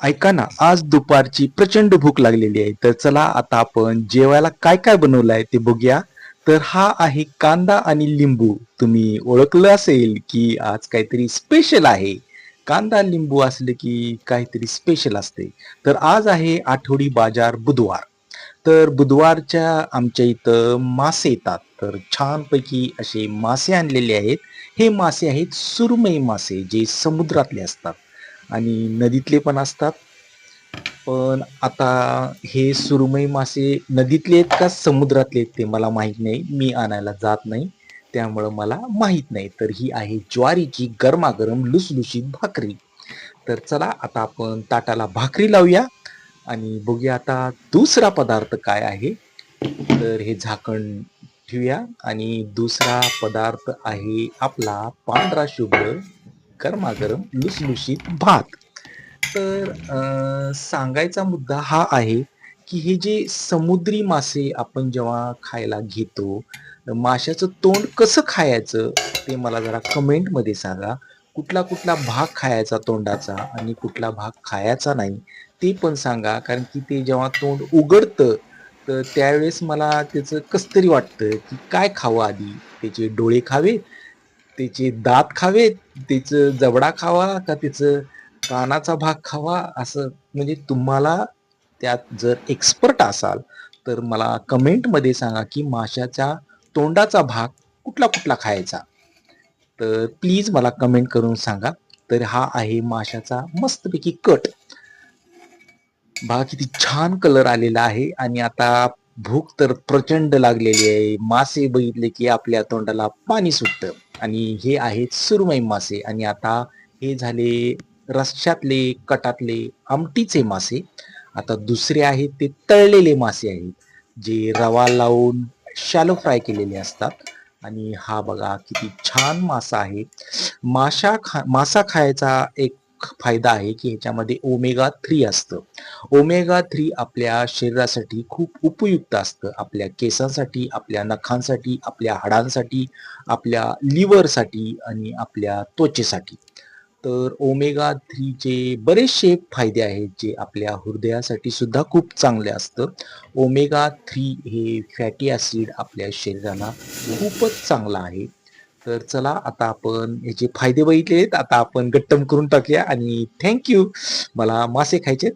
ऐका ना, आज दुपारची प्रचंड भूक लागलेली आहे. तर चला आता आपण जेवायला काय काय बनवलं आहे ते बघूया. तर हा आहे कांदा आणि लिंबू. तुम्ही ओळखलं असेल, की आज काहीतरी स्पेशल आहे. कांदा, लिंबू असले की काहीतरी स्पेशल असते. तर आज आहे आठवडी बाजार बुधवार. तर बुधवारच्या आमच्या इथं मासे येतात. तर छानपैकी असे मासे आणलेले आहेत. हे मासे आहेत सुरमई मासे, जे समुद्रातले असतात आणि नदीतले पण असतात. पण आता हे सुरमई मासे नदीतले आहेत का समुद्रातले आहेत ते मला माहित नाही. मी आणायला जात नाही. त्यामुळं मला माहित नाही. तर ही आहे ज्वारीची गरमागरम लुसलुशीत भाकरी. तर चला आता आपण ताटाला भाकरी लावूया आणि बघूया आता दुसरा पदार्थ काय आहे. तर हे झाकण ठेवूया आणि दुसरा पदार्थ आहे आपला पांढरा शुभ्र गरमागरम लुसलुशीत भात. तर सांगायचा मुद्दा हा आहे, की हे जे समुद्री मासे आपण जेव्हा खायला घेतो, माशाचं तोंड कसं खायचं ते मला जरा कमेंटमध्ये सांगा. कुठला-कुठला भाग खायचा तोंडाचा आणि कुठला भाग खायचा नाही, ते पण सांगा. कारण की ते जेव्हा तोंड उघडतं, तर त्यावेळेस मला त्याचं कसं तरी वाटतं, की काय खावं आधी? त्याचे डोळे खावे, त्याचे दात खावेत, त्याचं जबडा खावा का त्याचं कानाचा भाग खावा? असं म्हणजे तुम्हाला त्यात जर एक्सपर्ट असाल, तर मला कमेंटमध्ये सांगा, की माशाच्या तोंडाचा भाग कुठला-कुठला खायचा? तर प्लीज मला कमेंट करून सांगा. तर हा आहे माशाचा मस्तपैकी कट. बघा किती छान कलर आलेला आहे आणि आता भूक तर प्रचंड लागलेली आहे. मासे बघितले की आपल्या तोंडाला पाणी सुटतं आणि हे आहेत सुरमई मासे आणि आता हे झाले रश्श्यातले, कटातले, आमटीचे मासे. आता दुसरे आहेत ते तळलेले मासे आहेत, जे रवा लावून शॅलो फ्राय केलेले असतात आणि हा बघा किती छान मासा आहे. मासा खायचा एक फायदा आहे, की ह्याच्यामध्ये ओमेगा 3 असतं. ओमेगा 3 आपल्या शरीरासाठी खूप उपयुक्त असतं. आपल्या केसांसाठी, आपल्या नखांसाठी, आपल्या हाडांसाठी, आपल्या लिव्हरसाठी आणि आपल्या त्वचेसाठी. तर ओमेगा 3 चे बरेचसे फायदे आहेत, जे आपल्या हृदयासाठी सुद्धा खूप चांगले असतं. ओमेगा 3 हे फॅटी ॲसिड आपल्या शरीराला खूपच चांगलं आहे. तर चला आता आपण ह्याचे फायदे बघितलेत. आता आपण गट्टम करून टाकूया आणि थँक मला मासे खायचे